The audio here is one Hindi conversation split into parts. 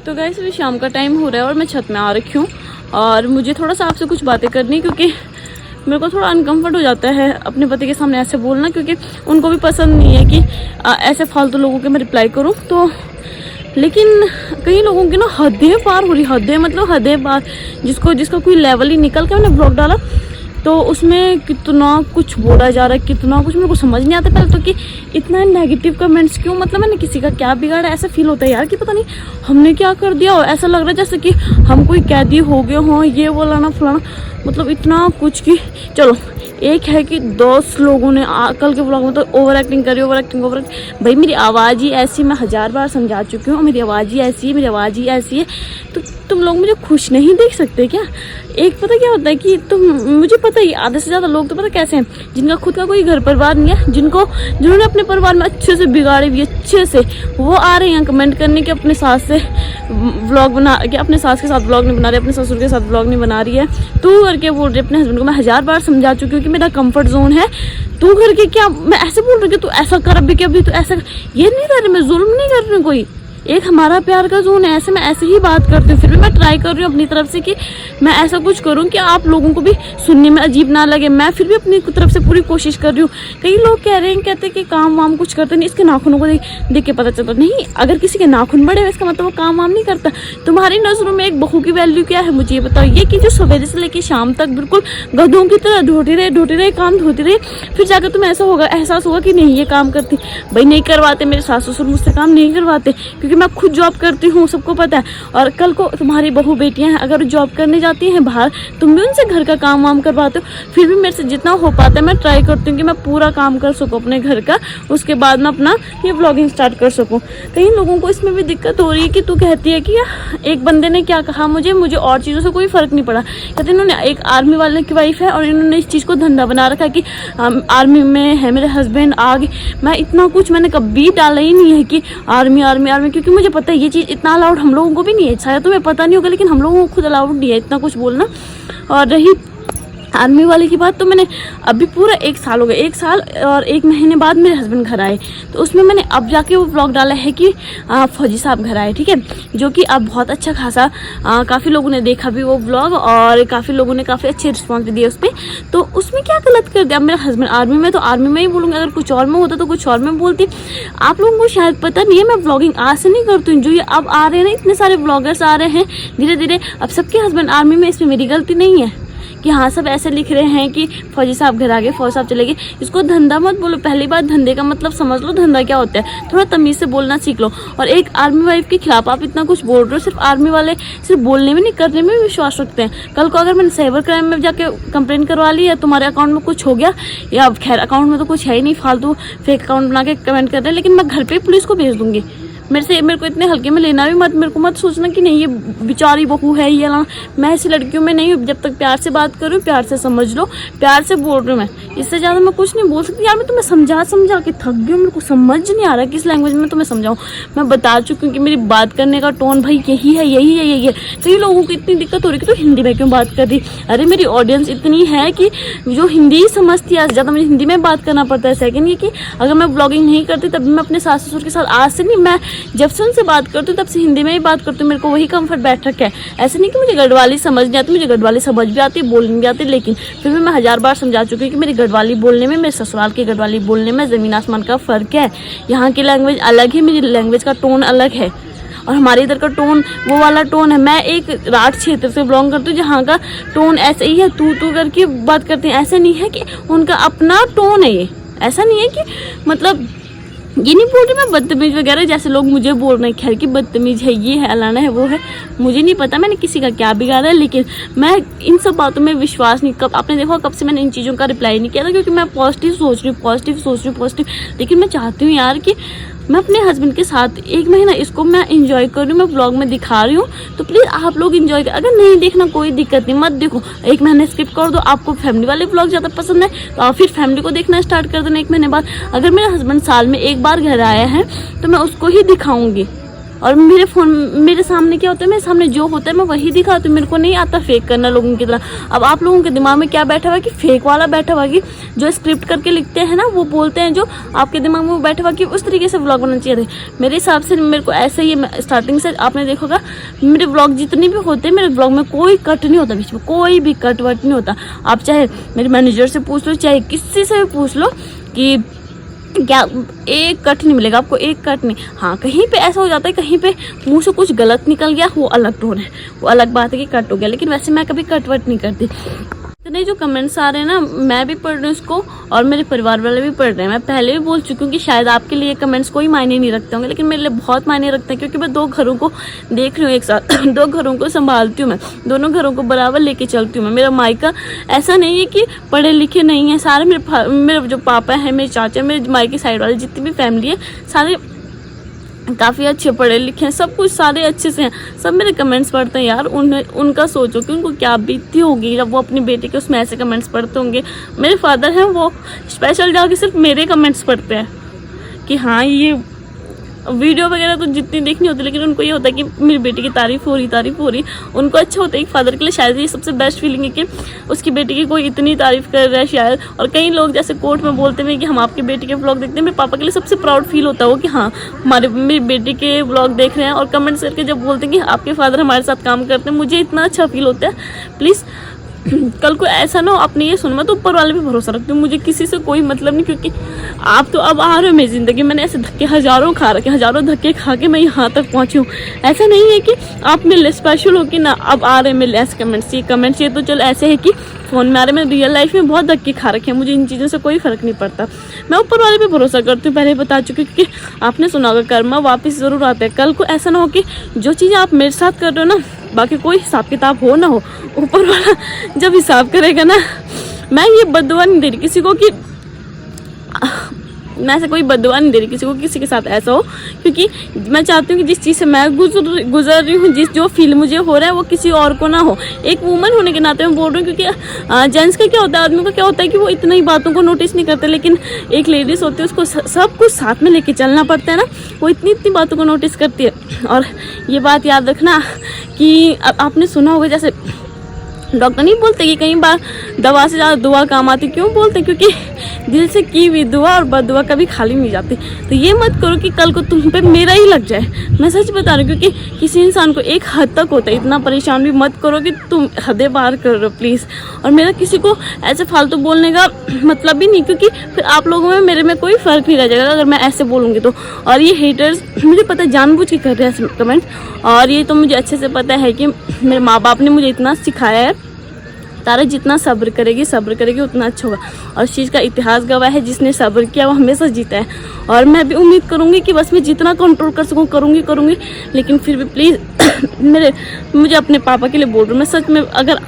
तो गाइस अभी शाम का टाइम हो रहा है और मैं छत में आ रखी हूँ और मुझे थोड़ा सा आपसे कुछ बातें करनी है, क्योंकि मेरे को थोड़ा अनकंफर्ट हो जाता है अपने पति के सामने ऐसे बोलना, क्योंकि उनको भी पसंद नहीं है कि ऐसे फालतू लोगों के मैं रिप्लाई करूँ। तो लेकिन कई लोगों की ना हदें पार हो रही, हदें मतलब हदें पार, जिसका कोई लेवल ही निकल के मैंने ब्लॉग डाला तो उसमें कितना कुछ बोला जा रहा है, कितना कुछ मेरे को समझ नहीं आता पहले तो कि इतना नेगेटिव कमेंट्स क्यों। मतलब मैंने किसी का क्या बिगाड़ा, ऐसा फील होता है यार कि पता नहीं हमने क्या कर दिया हो। ऐसा लग रहा है जैसे कि हम कोई कैदी हो गए हों, ये बोलाना फलाना, मतलब इतना कुछ कि चलो एक है कि 10 लोगों ने कल के ब्लॉग में तो ओवर एक्टिंग करी, ओवर एक्टिंग भाई मेरी आवाज़ ही ऐसी, मैं 1000 बार समझा चुकी हूँ, मेरी आवाज़ ही ऐसी है, मेरी आवाज़ ही ऐसी है। तो तुम लोग मुझे खुश नहीं देख सकते क्या? एक पता क्या होता है कि मुझे पता ही आधे से ज़्यादा लोग तो पता कैसे हैं, जिनका खुद का कोई घर परिवार नहीं है, जिन्होंने अपने परिवार में अच्छे से बिगाड़े हुए अच्छे से, वो आ रहे हैं कमेंट करने के अपने सास से व्लॉग बना के, अपने सास के साथ व्लॉग नहीं बना रही, अपने ससुर के साथ व्लॉग नहीं बना रही है। तू करके बोल रही है अपने हस्बैंड को, मैं 1000 बार समझा चुकी हूँ कि मेरा कंफर्ट जोन है, तू करके क्या मैं ऐसे बोल रही हूँ कि तू ऐसा कर अभी, कि अभी तू ऐसा कर। ये नहीं कर रही मैं, जुल्म नहीं कर रही हूँ, कोई एक हमारा प्यार का जोन है, ऐसे मैं ऐसे ही बात करती हूँ। फिर भी मैं ट्राई कर रही हूँ अपनी तरफ से कि मैं ऐसा कुछ करूँ कि आप लोगों को भी सुनने में अजीब ना लगे। मैं फिर भी अपनी तरफ से पूरी कोशिश कर रही हूँ। कई लोग कह रहे हैं, कहते हैं कि काम वाम कुछ करते नहीं, इसके नाखूनों को देख के पता चलता नहीं। अगर किसी के नाखून बड़े हुए इसका मतलब वो काम वाम नहीं करता। तुम्हारी नजरों में एक बहू की वैल्यू क्या है मुझे ये बताओ। ये कि जो सवेरे से लेकर शाम तक बिल्कुल गधों की तरह ढोती रहे काम धोती रहे, फिर जाकर तुम्हें ऐसा होगा, एहसास होगा कि नहीं ये काम करती। भाई नहीं करवाते, मेरे सास ससुर मुझसे काम नहीं करवाते, क्योंकि मैं खुद जॉब करती हूँ, सबको पता है। और कल को तुम्हारी बहू बेटियां हैं, अगर जॉब करने जाती हैं बाहर, तुम भी उनसे घर का काम वाम करवाते हो। फिर भी मेरे से जितना हो पाता है मैं ट्राई करती हूँ कि मैं पूरा काम कर सकूँ अपने घर का, उसके बाद मैं अपना ये व्लॉगिंग स्टार्ट कर सकूँ। कई लोगों को इसमें भी दिक्कत हो रही है कि तू कहती है कि एक बंदे ने क्या कहा मुझे और चीज़ों से कोई फर्क नहीं पड़ा। कहते इन्होंने एक आर्मी वाले की वाइफ है और इन्होंने इस चीज़ को धंधा बना रखा कि आर्मी में है मेरे हस्बैंड आगे। मैं इतना कुछ मैंने कभी डाला ही नहीं है कि आर्मी आर्मी आर्मी, क्योंकि मुझे पता है ये चीज़ इतना अलाउड हम लोगों को भी नहीं है। शायद तुम्हें पता नहीं होगा, लेकिन हम लोगों को खुद अलाउड नहीं है इतना कुछ बोलना। और रही आर्मी वाले की बात, तो मैंने अभी पूरा 1 साल हो गया, 1 साल और 1 महीने बाद मेरे हस्बैंड घर आए, तो उसमें मैंने अब जाके वो व्लॉग डाला है कि फौजी साहब घर आए, ठीक है, जो कि अब बहुत अच्छा खासा काफ़ी लोगों ने देखा भी वो व्लॉग और काफ़ी लोगों ने काफ़ी अच्छे रिस्पॉन्स भी दिए उस पर। तो उसमें क्या गलत कर दिया? मेरा हस्बैंड आर्मी में, तो आर्मी में ही बोलूँगी, अगर कुछ और में होता तो कुछ और में बोलती। आप लोगों को शायद पता नहीं है, मैं व्लॉगिंग आज से नहीं करती हूँ। जो ये अब आ रहे हैं ना, इतने सारे व्लॉगर्स आ रहे हैं धीरे धीरे, अब सबके हस्बैंड आर्मी में, इसमें मेरी गलती नहीं है कि हाँ सब ऐसे लिख रहे हैं कि फौजी साहब घर आ गए, फौजी साहब चले गए। इसको धंधा मत बोलो, पहली बार धंधे का मतलब समझ लो, धंधा क्या होता है, थोड़ा तमीज़ से बोलना सीख लो। और एक आर्मी वाइफ के खिलाफ आप इतना कुछ बोल रहे हो, सिर्फ आर्मी वाले सिर्फ बोलने में नहीं करने में भी विश्वास रखते हैं। कल को अगर मैंने साइबर क्राइम में जाके कंप्लेंट करवा ली या तुम्हारे अकाउंट में कुछ हो गया, या खैर अकाउंट में तो कुछ है ही नहीं, फालतू फेक अकाउंट बना के कमेंट कर रहे हैं, लेकिन मैं घर पर पुलिस को भेज दूँगी। मेरे को इतने हल्के में लेना भी मत, मेरे को मत सोचना कि नहीं ये बेचारी बहू है ये ना। मैं ऐसी लड़कियों में नहीं हूँ, जब तक प्यार से बात करूँ, प्यार से समझ लो, प्यार से बोल रही हूँ मैं, इससे ज़्यादा मैं कुछ नहीं बोल सकती। यार मैं तुम्हें समझा के थक गई हूँ, मेरे को समझ नहीं आ रहा किस लैंग्वेज में तुम्हें समझाऊँ। मैं बता चुकी हूँ कि मेरी बात करने का टोन भाई यही है। कई लोगों को इतनी दिक्कत हो रही है कि तो हिंदी में क्यों बात कर रही। अरे मेरी ऑडियंस इतनी है कि जो हिंदी समझती है, ज़्यादा मुझे हिंदी में बात करना पड़ता है। सेकेंड ये कि अगर मैं ब्लॉगिंग नहीं करती तब मैं अपने सास ससुर के साथ, आज से नहीं, मैं जब से उनसे बात करती हूँ तब से हिंदी में ही बात करती हूँ। मेरे को वही कंफर्ट बैठ रखा है। ऐसे नहीं कि मुझे गढ़वाली समझ नहीं आती, मुझे गढ़वाली समझ भी आती, बोलनी भी आती, लेकिन फिर भी मैं 1000 बार समझा चुकी हूँ कि मेरी गढ़वाली बोलने में, मेरे ससुराल की गढ़वाली बोलने में ज़मीन आसमान का फ़र्क है। यहाँ की लैंग्वेज अलग है, मेरी लैंग्वेज का टोन अलग है, और हमारे इधर का टोन वो वाला टोन है। मैं एक राठ क्षेत्र से बिलोंग करती हूँ जहाँ का टोन ऐसे ही है, तू करके बात करते हैं। ऐसे नहीं है कि उनका अपना टोन है, ये ऐसा नहीं है कि मतलब ये नहीं बोल रही मैं बदतमीज वगैरह, जैसे लोग मुझे बोल रहे हैं खैर कि बदतमीज है, ये है, अलाना है, वो है। मुझे नहीं पता मैंने किसी का क्या बिगाड़ा है, लेकिन मैं इन सब बातों में विश्वास नहीं। कब आपने देखा कब से मैंने इन चीज़ों का रिप्लाई नहीं किया था, क्योंकि मैं पॉजिटिव सोच रही हूँ। लेकिन मैं चाहती हूँ यार कि मैं अपने हस्बैंड के साथ 1 महीना इसको मैं इंजॉय कर रही हूँ, मैं व्लॉग में दिखा रही हूँ, तो प्लीज़ आप लोग इंजॉय कर। अगर नहीं देखना कोई दिक्कत नहीं, मत देखो, 1 महीने स्किप कर दो। आपको फैमिली वाले व्लॉग ज़्यादा पसंद है तो आप फिर फैमिली को देखना स्टार्ट कर देना 1 महीने बाद। अगर मेरा हस्बैंड साल में 1 बार घर आया है तो मैं उसको ही दिखाऊंगी, और मेरे सामने क्या होता है, मेरे सामने जो होता है मैं वही दिखाती हूँ। मेरे को नहीं आता फेक करना लोगों की तरह। अब आप लोगों के दिमाग में क्या बैठा हुआ कि फेक वाला बैठा हुआ कि जो स्क्रिप्ट करके लिखते हैं ना, वो बोलते हैं जो आपके दिमाग में वो बैठा हुआ कि उस तरीके से व्लॉग बनना चाहिए थे। मेरे हिसाब से मेरे को ऐसे ही, स्टार्टिंग से आपने देखा होगा मेरे व्लॉग जितने भी होते हैं, मेरे व्लॉग में कोई कट नहीं होता, बीच में कोई भी कट वट नहीं होता। आप चाहे मेरे मैनेजर से पूछ लो, चाहे किसी से भी पूछ लो कि क्या एक कट नहीं मिलेगा आपको, एक कट नहीं। हाँ, कहीं पे ऐसा हो जाता है, कहीं पे मुंह से कुछ गलत निकल गया, वो अलग टोन है, वो अलग बात है कि कट हो गया, लेकिन वैसे मैं कभी कट वट नहीं करती। इतने जो कमेंट्स आ रहे हैं ना, मैं भी पढ़ रही हूँ उसको और मेरे परिवार वाले भी पढ़ रहे हैं। मैं पहले भी बोल चुकी हूँ कि शायद आपके लिए कमेंट्स कोई मायने नहीं रखते होंगे, लेकिन मेरे लिए बहुत मायने रखते हैं, क्योंकि मैं 2 घरों को देख रही हूँ एक साथ 2 घरों को संभालती हूँ मैं, दोनों घरों को बराबर लेके चलती हूँ मैं। मेरा मायका ऐसा नहीं है कि पढ़े लिखे नहीं है, सारे मेरे जो पापा हैं, मेरे चाचा, मेरे मायके साइड वाले जितनी भी फैमिली है, सारे काफ़ी अच्छे पढ़े लिखे हैं, सब कुछ सारे अच्छे से हैं। सब मेरे कमेंट्स पढ़ते हैं यार। उनका सोचो कि उनको क्या बीतती होगी जब वो अपनी बेटी के उसमें ऐसे कमेंट्स पढ़ते होंगे। मेरे फादर हैं, वो स्पेशल जाके सिर्फ मेरे कमेंट्स पढ़ते हैं कि हाँ, ये वीडियो वगैरह तो जितनी देखनी होती है, लेकिन उनको ये होता है कि मेरी बेटी की तारीफ हो रही। उनको अच्छा होता है, एक फादर के लिए शायद ये सबसे बेस्ट फीलिंग है कि उसकी बेटी की कोई इतनी तारीफ कर रहा है शायद। और कई लोग जैसे कोर्ट में बोलते हैं कि हम आपकी बेटी के व्लॉग देखते हैं, मेरे पापा के लिए सबसे प्राउड फील होता है वो कि हाँ, मेरी बेटी के व्लॉग देख रहे हैं। और कमेंट्स करके जब बोलते हैं कि आपके फादर हमारे साथ काम करते हैं, मुझे इतना अच्छा फील होता है। प्लीज़ कल को ऐसा ना हो, आपने ये सुना, मैं तो ऊपर वाले पे भरोसा रखती हूँ, मुझे किसी से कोई मतलब नहीं, क्योंकि आप तो अब आ रहे हो मेरी ज़िंदगी। मैंने ऐसे धक्के हज़ारों खा रखे, हज़ारों धक्के खा के मैं यहाँ तक पहुँची हूँ। ऐसा नहीं है कि आप मेरे लिए स्पेशल हो कि ना अब आ रहे मेरे ऐसे कमेंट्स। ये तो चल ऐसे है कि फ़ोन में आ रहे, मैं रियल लाइफ में बहुत धक्के खा रखे हैं, मुझे इन चीज़ों से कोई फ़र्क नहीं पड़ता। मैं ऊपर वाले पे भरोसा करती हूँ, पहले बता चुकी हूँ, क्योंकि आपने सुना होगा कर्मा वापस ज़रूर आता है। कल को ऐसा ना हो कि जो चीज़ें आप मेरे साथ कर रहे हो ना, बाकी कोई हिसाब किताब हो ना हो, ऊपर वाला जब हिसाब करेगा ना, मैं ये बददुआ नहीं दे रही किसी को कि मैं ऐसे कोई बददुआ नहीं दे रही किसी को किसी के साथ ऐसा हो, क्योंकि मैं चाहती हूँ कि जिस चीज़ से मैं गुजर रही हूँ, जो फील मुझे हो रहा है, वो किसी और को ना हो। एक वूमन होने के नाते मैं बोल रही हूँ, क्योंकि जेंट्स का क्या होता है, आदमी का क्या होता है कि वो इतना ही बातों को नोटिस नहीं करते, लेकिन एक लेडीज़ होती है, उसको सब कुछ साथ में लेके चलना पड़ता है ना, वो इतनी बातों को नोटिस करती है। और ये बात याद रखना कि आपने सुना होगा, जैसे डॉक्टर नहीं बोलते कि कई बार दवा से ज़्यादा दुआ काम आती, क्यों बोलते? क्योंकि दिल से की हुई दुआ और बददुआ कभी खाली नहीं जाती। तो ये मत करो कि कल को तुम पे मेरा ही लग जाए, मैं सच बता रही हूँ, क्योंकि किसी इंसान को एक हद तक होता है। इतना परेशान भी मत करो कि तुम हदें पार कर रहे हो प्लीज़। और मेरा किसी को ऐसे फालतू बोलने का मतलब भी नहीं, क्योंकि फिर आप लोगों में मेरे में कोई फ़र्क नहीं रह जाएगा अगर मैं ऐसे बोलूँगी तो। और ये हेटर्स मुझे पता है जानबूझ के कर रहे हैं ऐसे कमेंट, और ये तो मुझे अच्छे से पता है कि मेरे माँ बाप ने मुझे इतना सिखाया है, तारा जितना सब्र करेगी उतना अच्छा होगा। और इस चीज़ का इतिहास गवाह है, जिसने सब्र किया वो हमेशा जीता है। और मैं भी उम्मीद करूँगी कि बस मैं जितना कंट्रोल कर सकूँ करूँगी। लेकिन फिर भी प्लीज़ मुझे अपने पापा के लिए बोल रही हूँ, मैं सच में, अगर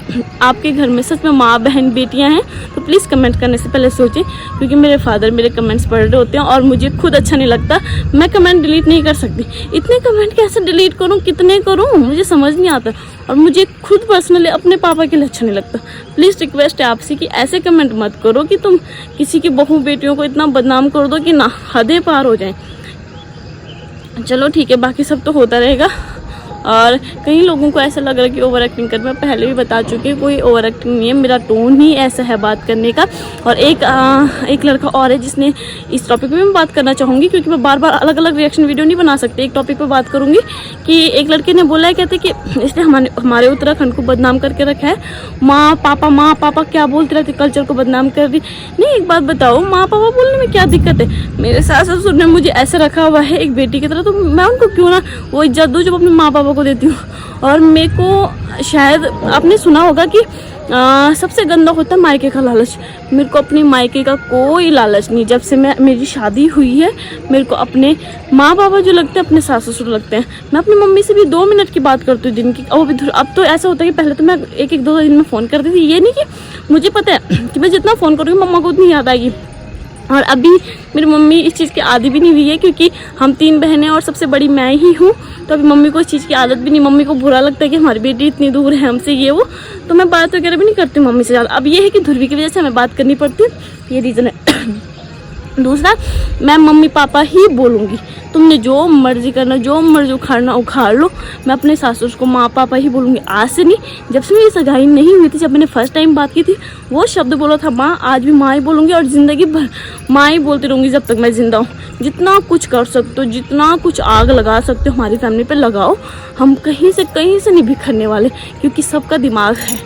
आपके घर में सच में माँ बहन बेटियाँ हैं तो प्लीज़ कमेंट करने से पहले सोचें, क्योंकि मेरे फादर मेरे कमेंट्स पढ़ रहे होते हैं और मुझे खुद अच्छा नहीं लगता। मैं कमेंट डिलीट नहीं कर सकती, इतने कमेंट कैसे डिलीट करूँ, कितने करूँ, मुझे समझ नहीं आता। और मुझे खुद पर्सनली अपने पापा के लिए अच्छा नहीं लगता। प्लीज़ रिक्वेस्ट है आपसे कि ऐसे कमेंट मत करो कि तुम किसी की बहू बेटियों को इतना बदनाम कर दो कि ना हदें पार हो जाएं। चलो ठीक है, बाकी सब तो होता रहेगा। और कई लोगों को ऐसा लग रहा है कि ओवर एक्टिंग कर, मैं पहले भी बता चुकी हूँ, कोई ओवर एक्टिंग नहीं है, मेरा टोन ही ऐसा है बात करने का। और एक लड़का और है जिसने इस टॉपिक पे मैं बात करना चाहूँगी, क्योंकि मैं बार बार अलग अलग रिएक्शन वीडियो नहीं बना सकती, एक टॉपिक पे बात करूँगी। कि एक लड़के ने बोला है, कहते कि इसने हमारे उत्तराखंड को बदनाम करके रखा है, माँ पापा क्या बोलती रहती, कल्चर को बदनाम कर दी। नहीं, एक बात बताओ, माँ पापा बोलने में क्या दिक्कत है? मेरे सास ससुर ने मुझे ऐसे रखा हुआ है एक बेटी की तरह, तो मैं उनको क्यों ना वो इज्जत दूँ जब अपने माँ पापा को देती हूँ। और मेरे को शायद आपने सुना होगा कि सबसे गंदा होता है मायके का लालच। मेरे को अपने मायके का कोई लालच नहीं। जब से मेरी शादी हुई है, मेरे को अपने माँ बाबा जो लगते हैं अपने सास ससुर लगते हैं। मैं अपनी मम्मी से भी 2 मिनट की बात करती हूँ दिन की। अब तो ऐसा होता है कि पहले तो मैं 1-2 दिन में फ़ोन करती थी। ये नहीं कि मुझे पता है कि मैं जितना फ़ोन करूँगी मम्मा को उतनी याद आएगी। और अभी मेरी मम्मी इस चीज़ की आदी भी नहीं हुई है, क्योंकि हम 3 बहनें और सबसे बड़ी मैं ही हूँ। तो अभी मम्मी को इस चीज़ की आदत भी नहीं। मम्मी को बुरा लगता है कि हमारी बेटी इतनी दूर है हमसे, ये वो, तो मैं बात वगैरह भी नहीं करती मम्मी से ज़्यादा। अब ये है कि ध्रुवी की वजह से हमें बात करनी पड़ती है, ये रीज़न है। दूसरा, मैं मम्मी पापा ही बोलूँगी, तुमने जो मर्जी करना, जो मर्जी उखाड़ना उखाड़ लो, मैं अपने सासुर को माँ पापा ही बोलूँगी। आज से नहीं, जब से मेरी सगाई नहीं हुई थी, जब मैंने फर्स्ट टाइम बात की थी, वो शब्द बोला था माँ, आज भी माँ ही बोलूँगी और ज़िंदगी भर माँ ही बोलती रहूँगी जब तक मैं ज़िंदा हूँ। जितना कुछ कर सकते हो, जितना कुछ आग लगा सकते हो हमारी फैमिली पर लगाओ, हम कहीं से नहीं बिखरने वाले, क्योंकि सबका दिमाग है,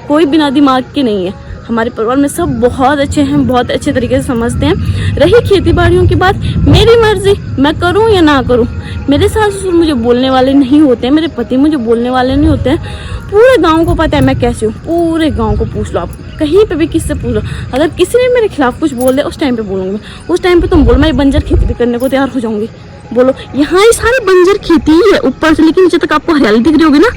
कोई बिना दिमाग के नहीं है। हमारे परिवार में सब बहुत अच्छे हैं, बहुत अच्छे तरीके से समझते हैं। रही खेती बाड़ियों की बात, मेरी मर्जी, मैं करूं या ना करूं। मेरे सास ससुर मुझे बोलने वाले नहीं होते हैं, मेरे पति मुझे बोलने वाले नहीं होते हैं। पूरे गांव को पता है मैं कैसी हूँ, पूरे गांव को पूछ लो आप, कहीं पे भी किससे पूछ लो, अगर किसी ने मेरे खिलाफ कुछ बोल दे उस टाइम पे बोलूँगी। उस टाइम पे तुम बोलो, मैं बंजर खेती भी करने को तैयार हो जाऊँगी। बोलो, यहाँ ये सारी बंजर खेती ही है ऊपर से, लेकिन नीचे तक आपको हरियाली दिख रही होगी ना,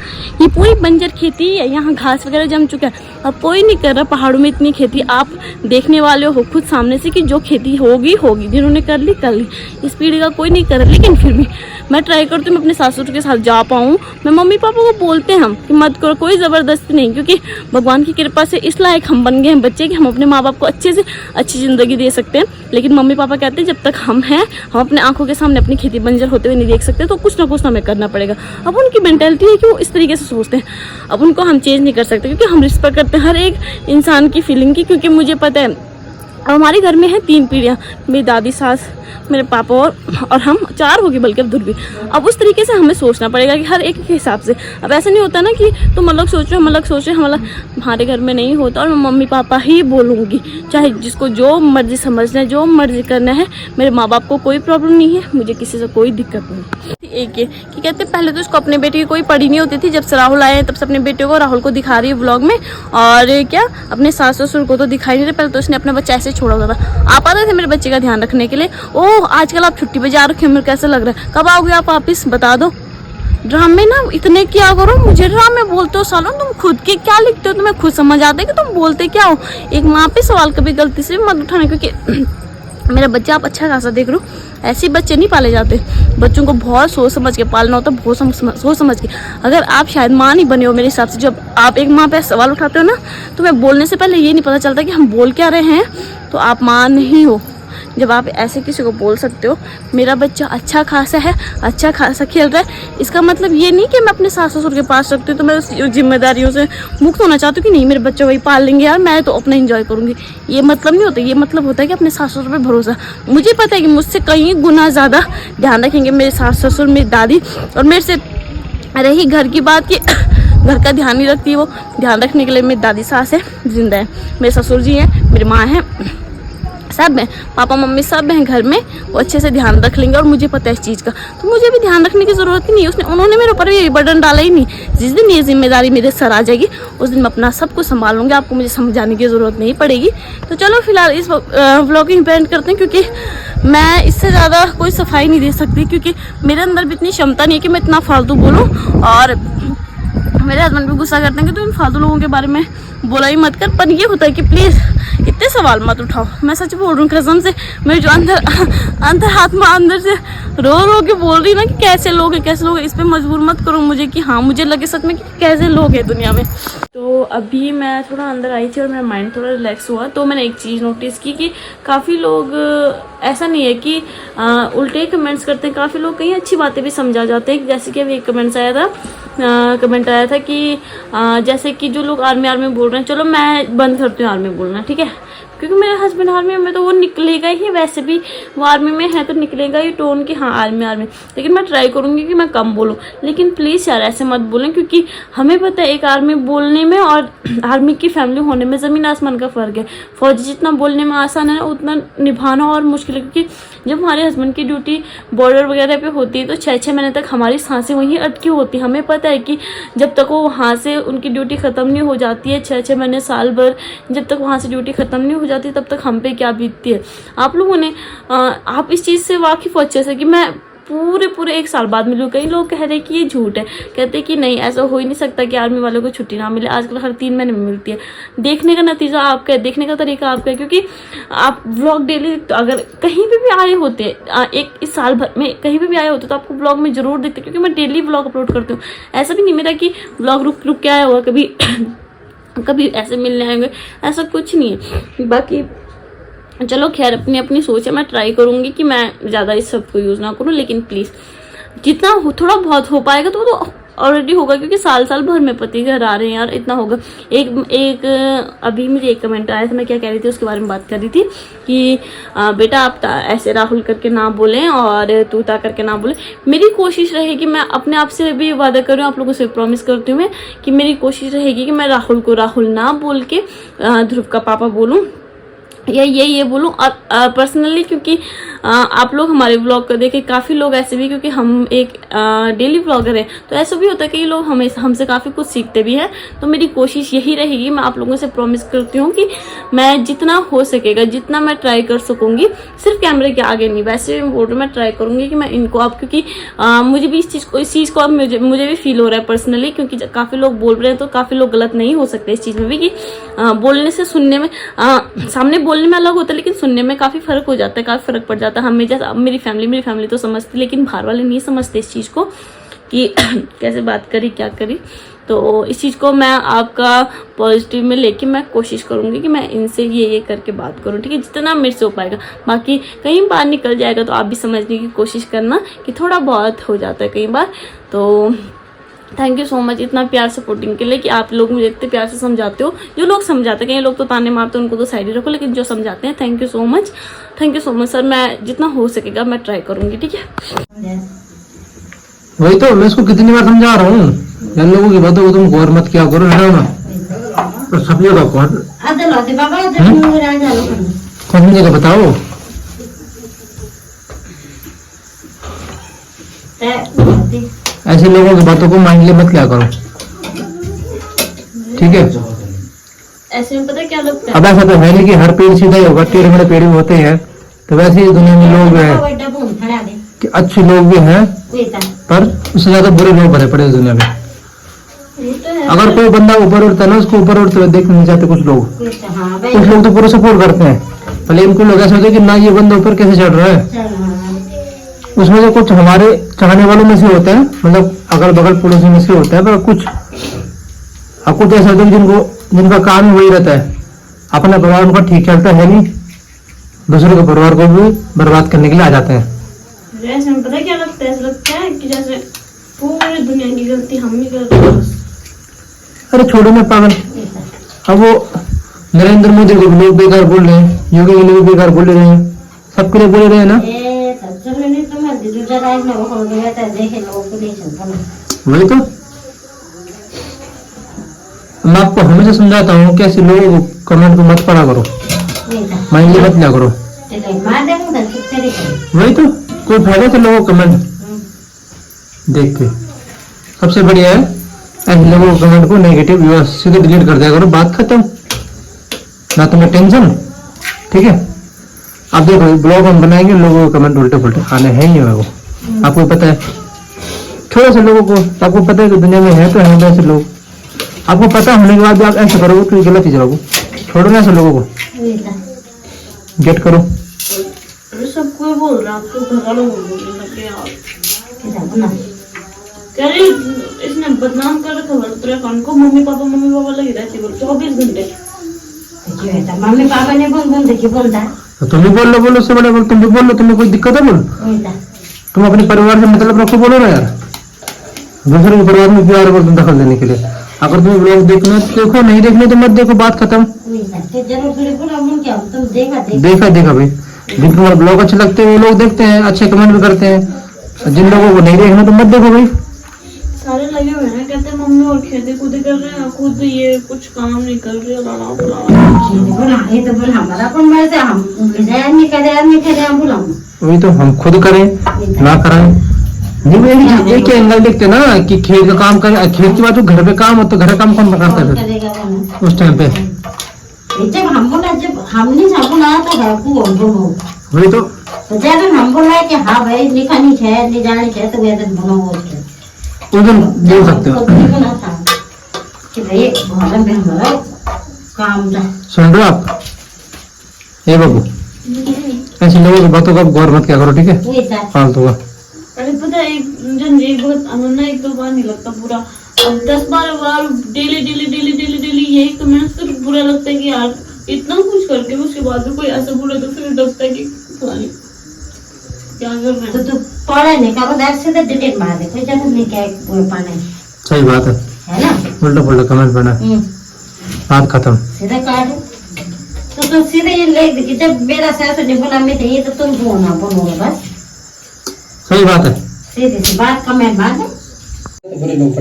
ये पूरी बंजर खेती ही है। यहाँ घास वगैरह जम चुका है, अब कोई नहीं कर रहा पहाड़ों में इतनी खेती। आप देखने वाले हो खुद सामने से कि जो खेती होगी, जिन्होंने कर ली। इस पीढ़ी का कोई नहीं कर रहा, लेकिन फिर भी मैं ट्राई करती हूँ मैं अपने सासुर के साथ जा पाऊँ। मैं मम्मी पापा को बोलते हैं हम कि मत करो, कोई ज़बरदस्ती नहीं, क्योंकि भगवान की कृपा से इस लायक हम बन गए हैं बच्चे कि हम अपने माँ बाप को अच्छे से अच्छी ज़िंदगी दे सकते हैं। लेकिन मम्मी पापा कहते हैं जब तक हम हैं, हम अपने आंखों के सामने अपनी खेती बंजर होते हुए नहीं देख सकते, तो कुछ ना कुछ हमें करना पड़ेगा। अब उनकी मेंटालिटी है कि वो इस तरीके से सोचते हैं, अब उनको हम चेंज नहीं कर सकते, क्योंकि हम रिस्पेक्ट करते हैं हर एक इंसान की फीलिंग की। क्योंकि मुझे पता है, अब हमारे घर में है 3 पीढ़ियाँ, मेरी दादी, सास, मेरे पापा और हम 4 होगी, बल्कि अब दूर भी। अब उस तरीके से हमें सोचना पड़ेगा कि हर एक के हिसाब से। अब ऐसा नहीं होता ना कि तुम अलग सोच रहे हो, हम अलग सोच रहे हैं, हमारे घर में नहीं होता। और मैं मम्मी पापा ही बोलूँगी, चाहे जिसको जो मर्जी समझना है, जो मर्जी करना है। मेरे माँ बाप को कोई प्रॉब्लम नहीं है, मुझे किसी से कोई दिक्कत नहीं। एक ये कि कहते पहले तो उसको अपने बेटे की कोई पड़ी नहीं होती थी, जब से राहुल आए तब से अपने बेटे को, राहुल को दिखा रही है व्लॉग में। और क्या अपने सास ससुर को तो दिखाई नहीं रहे, पहले तो उसने अपना बच्चा ऐसे छोड़ा हुआ था। आप आ रहे थे मेरे बच्चे का ध्यान रखने के लिए। ओह, आजकल आप छुट्टी पे जा रखे हो, मेरे कैसा लग रहा है, कब आओगे आप वापिस, बता दो। ड्रामे ना इतने क्या करो, मुझे ड्रामे बोलते हो सालों, तुम खुद के क्या लिखते हो, तुम्हें खुद समझ आता है कि तुम बोलते क्या हो। एक माँ पे सवाल कभी गलती से मत उठाना, क्योंकि मेरा बच्चा आप अच्छा खासा देख लो, ऐसे बच्चे नहीं पाले जाते। बच्चों को बहुत सोच समझ के पालना होता है, बहुत सोच समझ के। अगर आप शायद माँ नहीं बने हो मेरे हिसाब से, जब आप एक माँ पे सवाल उठाते हो ना, तो मैं बोलने से पहले ये नहीं पता चलता कि हम बोल क्या रहे हैं, तो आप माँ नहीं हो। जब आप ऐसे किसी को बोल सकते हो, मेरा बच्चा अच्छा खासा है, अच्छा खासा खेल रहा है, इसका मतलब ये नहीं कि मैं अपने सास ससुर के पास रखती हूँ तो मैं उस जिम्मेदारियों से मुक्त होना चाहती हूँ कि नहीं मेरे बच्चे वही पाल लेंगे यार, मैं तो अपना एंजॉय करूँगी। ये मतलब नहीं होता, ये मतलब होता है कि अपने सास ससुर पर भरोसा। मुझे पता है कि मुझसे कई गुना ज़्यादा ध्यान रखेंगे मेरे सास ससुर, मेरी दादी। और मेरे से रही घर की बात की, घर का ध्यान नहीं रखती वो, ध्यान रखने के लिए मेरी दादी सास है, जिंदा है, मेरे ससुर जी हैं, मेरी माँ है, सब हैं, पापा मम्मी सब हैं घर में, वो अच्छे से ध्यान रख लेंगे। और मुझे पता है इस चीज़ का, तो मुझे भी ध्यान रखने की ज़रूरत ही नहीं है। उन्होंने मेरे ऊपर ये बर्डन डाला ही नहीं। जिस दिन ये जिम्मेदारी मेरे सर आ जाएगी, उस दिन मैं अपना सब कुछ संभाल लूँगी, आपको मुझे समझाने की ज़रूरत नहीं पड़ेगी। तो चलो फिलहाल इस व्लॉग को इम्पेंड करते हैं, क्योंकि मैं इससे ज़्यादा कोई सफाई नहीं दे सकती, क्योंकि मेरे अंदर भी इतनी क्षमता नहीं है कि मैं इतना फालतू बोलूँ। और मेरे हस्बैंड भी गुस्सा करते हैं कि तू इन फालतू लोगों के बारे में बोला ही मत कर। पर ये होता है कि प्लीज़ इतने सवाल मत उठाओ, मैं सच बोल रही हूँ कसम से। मेरे जो अंदर हाथ में अंदर से रो के बोल रही ना कि कैसे लोग हैं, कैसे लोग हैं, इस पर मजबूर मत करो मुझे कि हाँ मुझे लगे सच में कि कैसे लोग हैं दुनिया में। तो अभी मैं थोड़ा अंदर आई थी और मेरा माइंड थोड़ा रिलैक्स हुआ, तो मैंने एक चीज़ नोटिस की कि काफ़ी लोग, ऐसा नहीं है कि उल्टे कमेंट्स करते हैं, काफ़ी लोग कई अच्छी बातें भी समझा जाते हैं। जैसे कि अभी एक कमेंट आया था कि जैसे कि जो लोग आर्मी बोल रहे हैं, चलो मैं बंद करती हूँ आर्मी बोलना, ठीक है, क्योंकि मेरा हस्बैंड आर्मी में, तो वो निकलेगा ही, वैसे भी वो आर्मी में है तो निकलेगा ही टोन कि हाँ आर्मी। लेकिन मैं ट्राई करूँगी कि मैं कम बोलूँ, लेकिन प्लीज़ यार ऐसे मत बोलें, क्योंकि हमें पता है एक आर्मी बोलने में और आर्मी की फैमिली होने में ज़मीन आसमान का फ़र्क है। फौजी जितना बोलने में आसान है ना, उतना निभाना और मुश्किल है, क्योंकि जब हमारे हस्बैंड की ड्यूटी बॉर्डर वगैरह पे होती है तो 6-6 महीने तक हमारी सांसें वहीं अटकी होती है। हमें पता है कि जब तक वो वहाँ से उनकी ड्यूटी ख़त्म नहीं हो जाती है, 6-6 महीने साल भर जब तक वहाँ से ड्यूटी ख़त्म नहीं हो जाती, तब तक हम पे क्या बीतती है। आप लोगों ने आप इस चीज़ से वाकिफ़ हो अच्छे से कि मैं पूरे 1 साल बाद मिलूँ। कई लोग कह रहे हैं कि ये झूठ है, कहते हैं कि नहीं ऐसा हो ही नहीं सकता कि आर्मी वालों को छुट्टी ना मिले, आजकल हर 3 महीने में मिलती है। देखने का नतीजा आपका है, देखने का तरीका आपका है, क्योंकि आप व्लॉग डेली, तो अगर कहीं पे भी आए होते एक इस साल भर में कहीं पे भी आए होते तो आपको व्लॉग में ज़रूर दिखते, क्योंकि मैं डेली व्लॉग अपलोड करती हूँ। ऐसा भी नहीं मेरा कि व्लॉग रुक के आया हुआ, कभी ऐसे मिलने आएंगे, ऐसा कुछ नहीं है। बाकी चलो खैर, अपनी अपनी सोच है। मैं ट्राई करूंगी कि मैं ज़्यादा इस सब को यूज़ ना करूं, लेकिन प्लीज़ जितना थोड़ा बहुत हो पाएगा तो ऑलरेडी होगा, क्योंकि साल साल भर में पति घर आ रहे हैं यार, इतना होगा। एक अभी मुझे एक कमेंट आया था, मैं क्या कह रही थी उसके बारे में बात कर रही थी कि बेटा आप ऐसे राहुल करके ना बोलें और तूता करके ना बोलें। मेरी कोशिश रहेगी, मैं अपने आप से भी वादा कर रही हूँ, आप लोगों से प्रॉमिस करती हूँ मैं, कि मेरी कोशिश रहेगी कि मैं राहुल को राहुल ना बोल के ध्रुव का पापा बोलूँ या ये बोलूँ। और पर्सनली क्योंकि आप लोग हमारे व्लॉग को देखे, काफ़ी लोग ऐसे भी, क्योंकि हम एक डेली व्लॉगर हैं, तो ऐसा भी होता है कि लोग हमसे काफ़ी कुछ सीखते भी हैं। तो मेरी कोशिश यही रहेगी, मैं आप लोगों से प्रॉमिस करती हूँ कि मैं जितना हो सकेगा, जितना मैं ट्राई कर सकूँगी, सिर्फ कैमरे के आगे नहीं, वैसे बोल रही मैं ट्राई करूँगी कि मैं इनको आप, क्योंकि मुझे भी इस चीज़ को अब मुझे भी फील हो रहा है पर्सनली, क्योंकि काफ़ी लोग बोल रहे हैं तो काफ़ी लोग गलत नहीं हो सकते इस चीज़ में भी, कि बोलने से सुनने में, सामने बोलने में अलग होता है, लेकिन सुनने में काफ़ी फ़र्क हो जाता है, काफ़ी फ़र्क पड़ जाता है। हमें जैसे मेरी फैमिली तो समझती, लेकिन बाहर वाले नहीं समझते इस चीज़ को कि कैसे बात करी, क्या करी। तो इस चीज़ को मैं आपका पॉजिटिव में लेके मैं कोशिश करूँगी कि मैं इनसे ये करके बात करूँ, ठीक है, जितना मेरे से हो पाएगा। बाकी कहीं बार निकल जाएगा तो आप भी समझने की कोशिश करना कि थोड़ा बहुत हो जाता है कई बार। तो थैंक यू सो मच इतना प्यार सपोर्टिंग के लिए, कि आप लोग मुझे इतने प्यार से समझाते हो। जो लोग समझाते हैं, कई लोग तो ताने मारते हैं, उनको तो साइड ही रखो, लेकिन जो समझाते हैं, thank you so much sir. मैं जितना हो सकेगा मैं ट्राई करूँगी, ठीक है। वही तो मैं इसको कितनी बार समझा रहा हूँ, इन लोगों की बातों को तुम गौर मत किया करो, है ना। तो सब जगह कौन जगह बताओ। ऐसे लोगों की बातों को माइंड ले मत लिया करो, ठीक है। ऐसे में पता क्या लगता है, अब ऐसा तो है नहीं कि हर पेड़ सीधा ही होगा, टेढ़े मेढ़े पेड़ भी होते हैं। तो वैसे ही दुनिया में लोग हैं कि अच्छे लोग भी हैं, पर उससे ज्यादा बुरे लोग भरे पड़े दुनिया में। अगर कोई बंदा ऊपर उठता है ना, उसको ऊपर उठते हुए देखना नहीं चाहते कुछ लोग। कुछ लोग तो पूरा सपोर्ट करते हैं, भले इनको लोग ऐसा होता है कि ना ये बंदा ऊपर कैसे चढ़ रहा है। उसमें से कुछ हमारे चाहने वालों में से होता है, मतलब अगल बगल पड़ोसी में से होता है, पर कुछ ऐसा होता है जिनका काम ही वही रहता है, अपना परिवार उनका ठीक चलता है नहीं, दूसरे के परिवार को भी बर्बाद करने के लिए आ जाते हैं। ऐसे में पता क्या लगता है, ऐसा लगता है कि जैसे पूरी दुनिया की गलती हम ही कर रहे हैं। अरे छोड़ो ना पागल, अब वो नरेंद्र मोदी को लोग बेकार बोल रहे हैं, योगी के लिए भी बेकार बोल रहे हैं, सबके लिए बोल रहे हैं ना। वही तो मैं आपको हमेशा समझाता हूँ कि ऐसे लोगों को कमेंट को मत पढ़ा करो, माइंड मत लिया करो। वही तो कोई फायदा तो लोगों कमेंट देख के। सबसे बढ़िया है ऐसे लोगों को कमेंट को नेगेटिव सीधे डिलीट कर दिया करो, बात खत्म, ना तुम्हें टेंशन, ठीक है। आप देखो ब्लॉग हम बनाएंगे, लोगों को कमेंट उल्टे पुल्टे आने हैं ही है, वो आपको पता है। थोड़े से लोगों को आपको पता है कि दुनिया में है तो है ऐसे लोग, आपको पता होने के बाद भी आप ऐसा करोगे तो गलत ही चलोगे। छोड़ो ना ऐसे लोगों को, गेट करो। सब कोई बोल रहा है, आपको घर वालों को बोलने लगे यार, कह रही इसने बदनाम कर रखा है उत्तराखंड को। मम्मी पापा लगी रहती बोल 24 घंटे। मम्मी पापा ने बोल देखिए बोलता है, तुम भी बोलो उससे बड़े बोल, तुम भी बोलो, तुम्हें कोई दिक्कत है बोल। तुम अपने परिवार से मतलब रखो, बोलो ना यार, दूसरे के परिवार में क्यों आ रहे हो दखल देने के लिए। अगर तुम्हें ब्लॉग देखना तो देखो, नहीं देखना तो मत देखो, बात खत्म। देखा भाई, जिन तुम्हारे ब्लॉग अच्छे लगते हैं वो लोग देखते हैं, अच्छे कमेंट भी करते हैं। जिन लोगों को नहीं देखना तो मत देखो भाई। सारे लगे हुए हैं, कहते हैं मम्मी और खेती कूद कर रहे हैं, खुद ये कुछ काम नहीं कर रहे। वही तो हम खुद करें ना कराएं, एक ही एंगल देखते ना कि खेत का काम करे, खेत के बाद जो घर पे काम हो तो घर का काम कौन करता है फिर उस टाइम पे। जब हमने बुलाया तो वही तो जब हम बोला कि हाँ भाई लिखानी है ले जानी है तो वैसे बनाओ उस दिन बोल सकते हो कि भाई घर में हमारा काम था। सुन रहे हो आप, ये बाबू ऐसे लोगों की बातों का गौर मत क्या करो, ठीक है, फालतू का। अरे पता है एक बहुत अनन्ना एक दो बार नहीं लगता पूरा, अब 10-12 बार डेली यही कमेंट्स तो बुरा लगता है कि यार इतना कुछ करके भी उसके बाद में कोई ऐसा बोले तो फिर लगता है कि पता नहीं क्या कर रहे तो हैं। तू पढ़े नहीं करो, देख सीधे डिलीट मार दे, कोई जरूरत नहीं क्या वो पढ़ने, सही बात है है ना। उल्टा पुल्टा कमेंट पढ़ना बात खत्म। सीधे काट तो तू सीधे ये लिख दे कि जब मेरा सासू ने बोला मैं ये तो तुम बोलना बोलोगे बस, सही बात है। सीधी सी बात कमेंट मार दे। बुरे लोग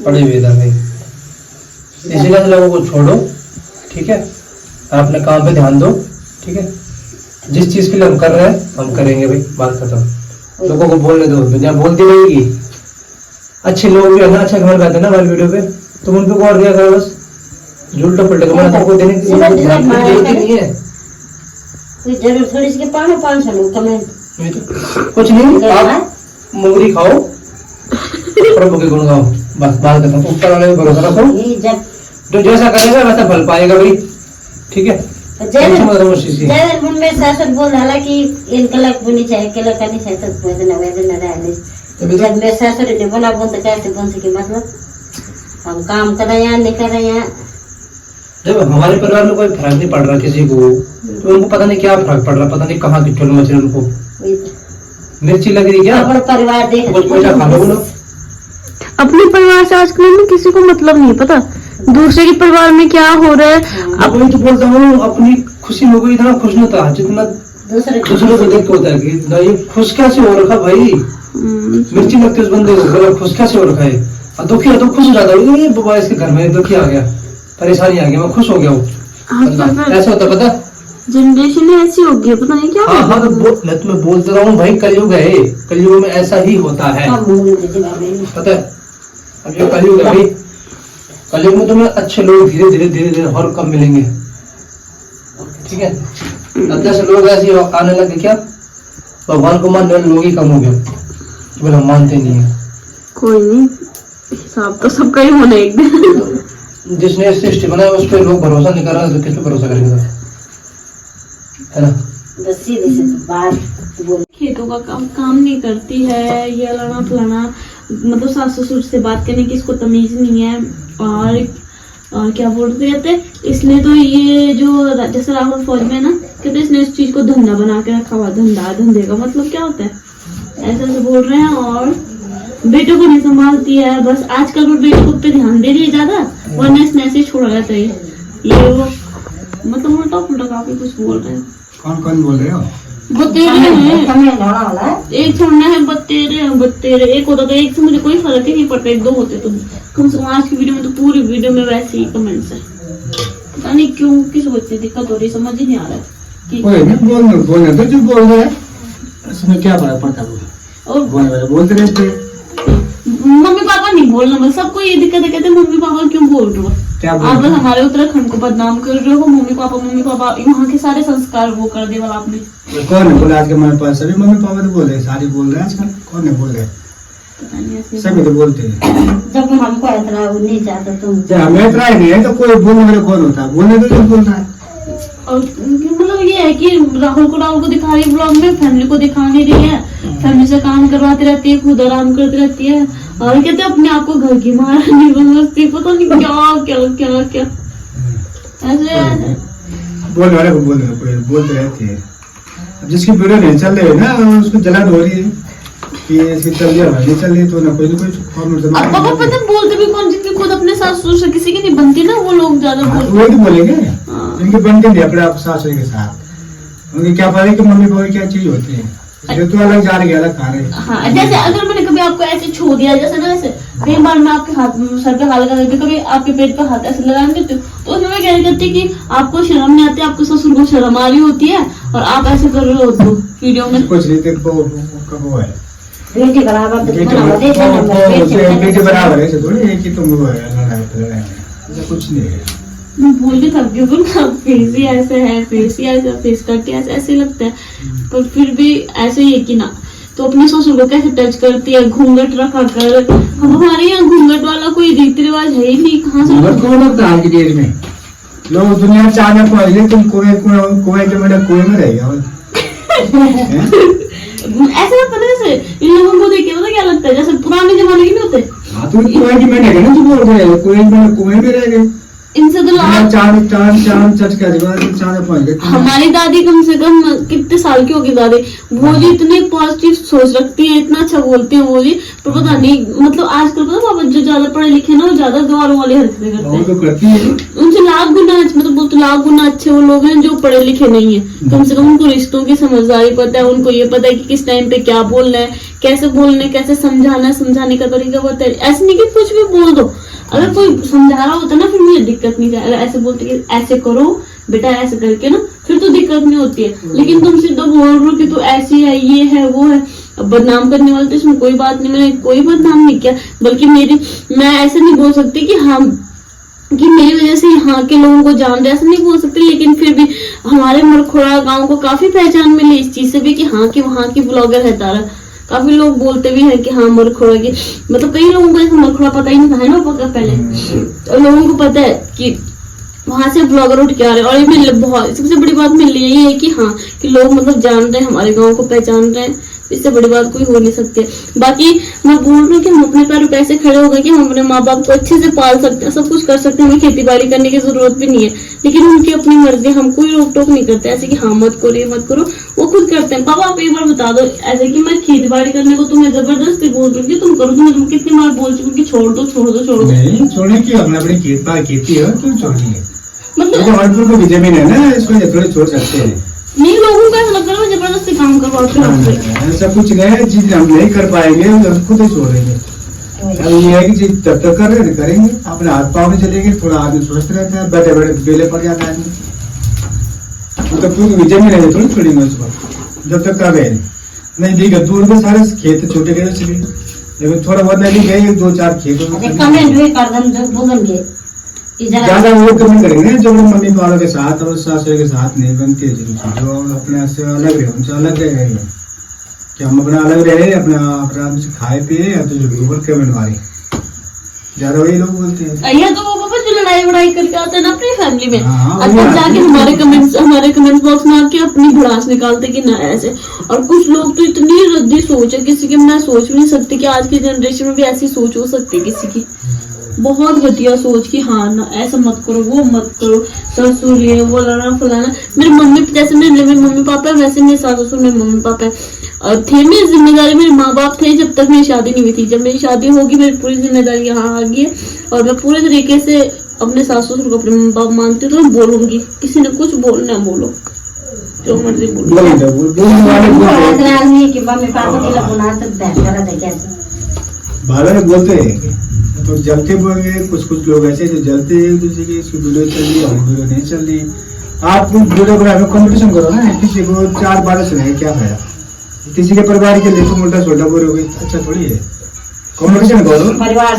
पड़े हुए इधर भाई, इसीलिए लोगों को छोड़ो, ठीक है, अपने काम पे ध्यान दो, ठीक है। जिस चीज के लिए हम कर रहे हैं हम करेंगे भाई, बात खत्म। लोगों को बोलने दो, दुनिया बोलती रहेगी। अच्छे लोग भी है ना, अच्छा कमेंट करते हैं ना हमारी वीडियो पे, तुम उनको और दिया करो बस। उल्टा पुल्टा कमेंट आपको देने की जरूरत नहीं है। कोई जरूर थोड़ी सी 500 लोग कमेंट, कुछ नहीं, आप मोगरी खाओ, प्रभु के गुण गाओ, बस बात खत्म। ऊपर वाले पे भरोसा रखो, ये जब जो जैसा करेगा वैसा फल पाएगा भाई, ठीक है। जैसे मन में शासन बोल रहा कि इनका लग बोनी चाहिए, के लग नहीं चाहिए, तो वैसे न रहने। जब मेरे शासन ने बोला बोल तो कैसे बोल सके, मतलब हम काम कर रहे हैं नहीं कर रहे हैं। जब हमारे परिवार में कोई फर्क नहीं पड़ रहा किसी को, तो उनको पता नहीं क्या फर्क पड़ रहा, पता नहीं कहाँ की चोल मच रही उनको। मिर्ची लग रही क्या, अपना परिवार देख कुछ पैसा खा लो बोलो। अपने परिवार से आजकल में किसी को मतलब नहीं पता दूसरे के परिवार में क्या हो रहा है। अब वही तो बोलता हूँ, अपनी खुशी में कोई इतना खुश नहीं होता जितना दूसरे को देख के होता है कि ये खुश कैसे हो रखा भाई। मिर्ची लगती है उस बंदे को, बोला खुश कैसे हो रखा है, और दुखी है तो खुश हो जाता है, ये बाबा इसके घर में दुखी आ गया, परेशानी आ गया, मैं खुश हो गया हूँ। ऐसा होता पता, जनरेशन ऐसी हो गई, पता नहीं क्या। हाँ हाँ, तो मैं तुम्हें बोलता रहा हूँ भाई, कलयुग है, कलयुग में ऐसा ही होता है, पता है। अब ये कलयुग है भाई, कलयुग में तुम्हें अच्छे लोग धीरे धीरे धीरे धीरे और कम मिलेंगे, ठीक है। अब जैसे लोग ऐसे आने लगे क्या, भगवान को मानने वाले लोग ही कम हो गए, बोले हम मानते नहीं है। कोई नहीं, हिसाब तो सबका ही होना एक दिन। जिसने सृष्टि बनाया उस पर लोग भरोसा नहीं कर रहा तो किस पे भरोसा करेंगे, है ना। बस सीधे से बात बोल। खेतों का काम नहीं करती है, ये लाना फलाना, मतलब सास ससुर से बात करने की इसको तमीज नहीं है। और क्या बोलते कहते, इसने तो ये जो जैसे राहुल फौज में ना, कहते इसने इस चीज को धंधा बना के रखा हुआ। धंधे का मतलब क्या होता है, ऐसे ऐसे बोल रहे हैं। और बेटों को नहीं संभालती है, बस आजकल वो बेटों पे ध्यान दे रही है ज्यादा, वरना इसने ऐसे ही छोड़ा रहता है ये वो, मतलब उल्टा पुल्टा काफी कुछ बोल रहे हैं। कौन कौन बोल रहे हो, बतेरे हैं, वाला एक छोड़ना है, बतेरे एक होता तो एक से मुझे कोई फर्क ही नहीं पड़ता, एक दो होते तो कम से कम। आज की वीडियो में तो पूरी वीडियो में वैसे ही कमेंट्स है, पता नहीं क्यों किस वजह से दिक्कत हो रही, समझ ही नहीं आ रहा है कि बोलने तो जो बोल रहे हैं इसमें क्या फर्क पड़ता है, और बोलने वाले बोलते रहते हैं। मम्मी पापा नहीं बोलना, बस सबको ये दिक्कत है, कहते मम्मी पापा क्यों बोल रहे हो, आप बस हमारे उत्तराखंड को बदनाम कर रहे हो। मम्मी पापा वहाँ के सारे संस्कार वो कर दिए वाला आपने। कौन है बोला आज के हमारे पास, सभी मम्मी पापा तो बोल रहे हैं, सारे बोल रहे हैं आजकल, कौन है बोल रहे हैं, पता नहीं ऐसे सभी तो बोलते हैं। जब हमको इतना नहीं चाहते तुम, हमें इतना नहीं है तो कोई बोलने वाले कौन होता है, बोलने तो जो बोल रहा है। और मतलब ये है कि राहुल को दिखा रही है ब्लॉग में, फैमिली को दिखा नहीं रही है, फैमिली से काम करवाती रहती है, खुद आराम करती रहती है, और कहते हैं अपने आप को घर की महारानी बनती, पता नहीं क्या क्या क्या क्या ऐसे बोलने वाले को बोलते रहते हैं। अब जिसकी वीडियो नहीं चल रही है ना, उसको जलन हो रही है कि इसकी चल रही है, नहीं चल रही, तो ना कोई अब पापा पता बोलते भी कौन, जिनकी खुद अपने सास ससुर से किसी की नहीं बनती ना, वो लोग ज्यादा बोलते। वो तो बोलेंगे इनके बनते नहीं अपने आप सास के साथ, उनकी क्या पता है कि मम्मी पापा क्या चीज होती है, ये तो अलग जा रही है, अलग खा रहे हैं। हाँ, जैसे अगर मैंने कभी आपको ऐसे छू दिया, जैसे ना ऐसे कई बार मैं आपके हाथ सर पे हाथ लगा देती हूँ, कभी आपके पेट पे हाथ ऐसे लगा देती हूँ, तो उसमें मैं कह करती कि आपको शर्म नहीं आती, आपको ससुर को शर्म आ रही होती है, और आप ऐसे कर रहे होते हो वीडियो में। कुछ नहीं, तेरे को वो है बेटी बराबर बेटी बराबर है, थोड़ी है कि तुम वो है, कुछ नहीं है। मैं बोल के थक गई हूँ ना, फेस ही ऐसे है, फेस ही ऐसा, फेस कट ऐसे ऐसे लगता है, पर फिर भी ऐसे ही है कि ना। तो अपने ससुर को कैसे टच करती है, घूंघट रखा कर। अब हमारे यहाँ घूंघट वाला कोई रीति रिवाज है ही नहीं, कहाँ से कौन लगता है आज की डेट में, लोग दुनिया चाहने को, तुम कुएं के मेरे कुएं में रहेगा। ऐसे ना पता है, इन लोगों को देखे पता क्या लगता है, जैसे पुराने जमाने के नहीं होते। हाँ, तो कुएं की मैंने ना, जो बोल रहे हैं कुएं में रह गए, इनसे तो लाभ। चांद चांद चांद चटका चांद पहुंच गए। हमारी दादी कम से कम कितने साल की होगी दादी, वो जी इतनी पॉजिटिव सोच रखती है, इतना अच्छा बोलती है वो जी, पर पता नहीं मतलब आजकल पता पापा जो ज्यादा पढ़े लिखे ना वो ज्यादा गौरव वाली हरकतें करते हैं। उनसे लाख गुना मतलब बहुत लाख गुना अच्छे वो लोग हैं जो पढ़े लिखे नहीं है, कम से कम उनको रिश्तों की समझदारी पता है, उनको ये पता है कि किस टाइम पे क्या बोलना है, कैसे बोलना है, कैसे समझाना है, समझाने का तरीका पता है। ऐसे नहीं कि कुछ भी बोल दो, अगर कोई समझा रहा होता ना फिर मुझे दिक्कत नहीं, अगर ऐसे बोलते कि ऐसे करो बेटा ऐसे करके ना फिर तो दिक्कत नहीं होती है। लेकिन तुम सीधा बोल रहे हो कि तू ऐसी है, ये है, वो है, अब बदनाम करने वाले तो इसमें कोई बात नहीं, मैंने कोई बदनाम नहीं किया, बल्कि मैं ऐसे नहीं बोल सकती कि हम कि मेरी वजह से यहाँ के लोगों को जान रहे, ऐसा नहीं बोल सकते, लेकिन फिर भी हमारे मरखोड़ा गांव को काफी पहचान मिली इस चीज से भी कि हाँ कि वहाँ की ब्लॉगर है तारा। काफी लोग बोलते भी हैं कि हाँ मरखोड़ा की, मतलब कई लोगों को ऐसा मरखोड़ा पता ही नहीं था है ना पहले, तो लोगों को पता है कि वहां से ब्लॉगर उठ के आ रहे हैं। और ये बहुत सबसे बड़ी बात मिल रही है ये कि हाँ कि लोग मतलब जान रहे हैं, हमारे गाँव को पहचान रहे हैं, इससे बड़ी बात कोई हो नहीं सकती। बाकी मैं बोल रही हूँ कि हम अपने पैरों पे ऐसे खड़े हो गए कि हम अपने माँ बाप को अच्छे से पाल सकते हैं, सब कुछ कर सकते हैं, हमें खेती बाड़ी करने की जरूरत भी नहीं है, लेकिन उनकी अपनी मर्जी, हम कोई रोक टोक नहीं करते ऐसे कि हाँ मत करो ये मत करो, वो खुद करते हैं। पापा आप एक बार बता दो ऐसे कि मैं खेती बाड़ी करने को तुम्हें जबरदस्ती बोल रही हूँ तुम करो, तुम कितनी बार बोल चुकी कि छोड़ दो छोड़ दो छोड़ दो। नहीं छोड़ने की, अपने अपनी खेती है क्यों छोड़नी है, मतलब हमारे को जमीन है ना इसको थोड़ी छोड़ सकते हैं। नहीं लोगों का ऐसा लगता है जबरदस्ती काम करवाते हैं, ऐसा कुछ नहीं है, चीज हम नहीं कर पाएंगे हम खुद ही छोड़ेंगे। अब ये है कि चीज तब तक कर रहे करेंगे, अपने हाथ पाँव में चलेंगे, थोड़ा आदमी स्वस्थ रहता है, बैठे बैठे बेले पड़ जाता है आदमी, तो पूरी जमीन है थोड़ी छोड़ेंगे उसको जब तक कर रहे नहीं देखा दूर में सारे खेत छोटे गए चले, लेकिन थोड़ा बहुत नहीं गए 2-4 खेतों ज्यादा वो कमेंट करेंगे जो मम्मी पापा के साथ और सासू के साथ नहीं बनती है, जो अपने से अलग रहे उनसे अलग रहे कि हम अपना अलग रहे, अपना आराम से खाए पिए या तो जो ऊपर कमेंट मारे, ज्यादा वही लोग बोलते हैं। या तो वो पापा जो लड़ाई वड़ाई करके आते हैं ना अपनी फैमिली में, हाँ, अब जाके हमारे कमेंट्स बॉक्स में आके अपनी भड़ास निकालते कि ना ऐसे। और कुछ लोग तो इतनी रद्दी सोच है किसी की, मैं सोच भी नहीं सकती कि आज की जनरेशन में भी ऐसी सोच हो सकती है किसी की, बहुत घटिया सोच कि हाँ ना ऐसा मत करो वो मत करो, ससुर ये वो लड़ा फलाना। मेरी मम्मी जैसे मेरे मम्मी पापा है वैसे मेरे सास ससुर मेरे मम्मी पापा है, और थे मेरी जिम्मेदारी मेरे माँ बाप थे जब तक मेरी शादी नहीं हुई थी। जब मेरी शादी होगी मेरी पूरी जिम्मेदारी यहाँ आ गई है और मैं पूरे तरीके से अपने सास ससुर को अपने माँ बाप मानती हूँ, तो मैं बोलूंगी, किसी ने कुछ बोलना बोलो जो मर्जी बोलो। बोलते हैं तो जलते बोलेंगे, कुछ लोग ऐसे जो जलते हैं एक दूसरे की, इसकी वीडियो चल रही है वीडियो नहीं चल रही, आप वीडियो बनाने में कंपटीशन करो ना, किसी को 4-12 सुनाए क्या फायदा, किसी के परिवार के लिए तो मोटा छोटा बोल रहे अच्छा थोड़ी है, कंपटीशन करो परिवार।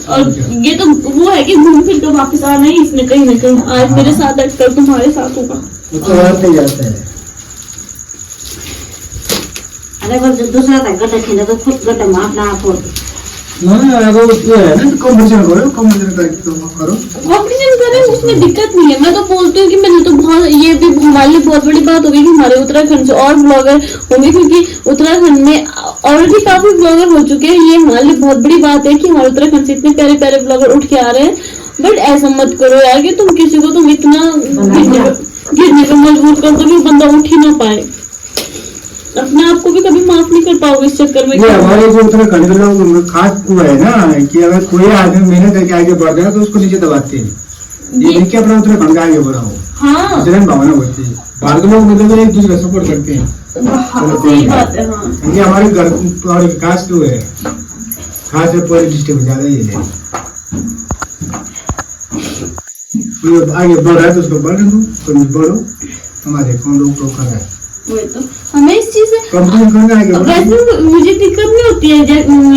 और ये तो वो है कि घूम फिर कर वापस आना ही इसमें कहीं ना कहीं, आज मेरे साथ कल तुम्हारे साथ होगा, तो आते जाता है। अरे बस दूसरा का गटा खेले तो खुद गटा माफ ना आप कंपटीशन करें उसमें दिक्कत नहीं है। मैं तो बोलती हूँ कि मैंने तो बहुत ये भी हमारे लिए बहुत बड़ी बात होगी कि हमारे उत्तराखंड से और ब्लॉगर होंगे, क्योंकि उत्तराखंड में ऑलरेडी काफी ब्लॉगर हो चुके हैं। ये हमारे लिए बहुत बड़ी बात है कि हमारे उत्तराखंड से इतने प्यारे प्यारे ब्लॉगर उठ के आ रहे हैं। बट ऐसा मत करो यार कि तुम किसी को तुम इतना गिरने पर मजबूर कर दो कि बंदा उठ ही ना पाए, अपने आप को भी कभी माफ नहीं कर पाओगे इस चक्कर में। हमारे जो उत्तराखंड के लोग खास हुआ है ना कि अगर कोई आदमी मेहनत करके आगे बढ़ रहा है तो उसको नीचे दबाते हैं, ये नहीं कि अपना उत्तराखंड का आगे बढ़ा हो। हाँ भावना होती है, बाहर के लोग मतलब एक दूसरे का सपोर्ट करते हैं। सही बात है। हाँ क्योंकि हमारे घर और विकास जो है खास पूरे डिस्ट्रिक्ट में ज्यादा ही है, आगे बढ़ रहा है तो उसको बढ़ने दो, तुम बढ़ो, हमारे कौन लोग तो कर रहा है। वही तो हमें इस चीज से वैसे मुझे दिक्कत नहीं होती है।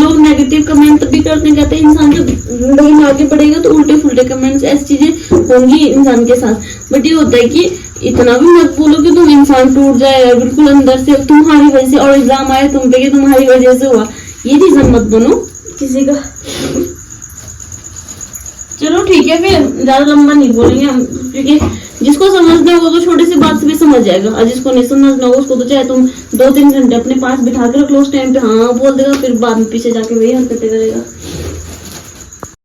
लोग नेगेटिव कमेंट भी करते कहते हैं इंसान जब जिंदगी में आगे बढ़ेगा तो उल्टे फुल्टे कमेंट्स ऐसी चीजें होंगी इंसान के साथ। बट ये होता है कि इतना भी मत बोलो कि तुम इंसान टूट जाएगा बिल्कुल अंदर से, तुम्हारी वजह से और एग्जाम आए तुम पे कि तुम्हारी वजह से हुआ, ये रीजन मत बनो किसी का। चलो ठीक है फिर ज्यादा लंबा नहीं बोलेंगे हम, क्योंकि जिसको समझना होगा तो छोटी सी बात से भी समझ जाएगा, और जिसको नहीं समझना होगा उसको तो चाहे तुम 2-3 घंटे अपने पास बिठा के रख लो, उस टाइम पे हाँ बोल देगा, फिर बाद में पीछे जाके वही हरकतें करेगा।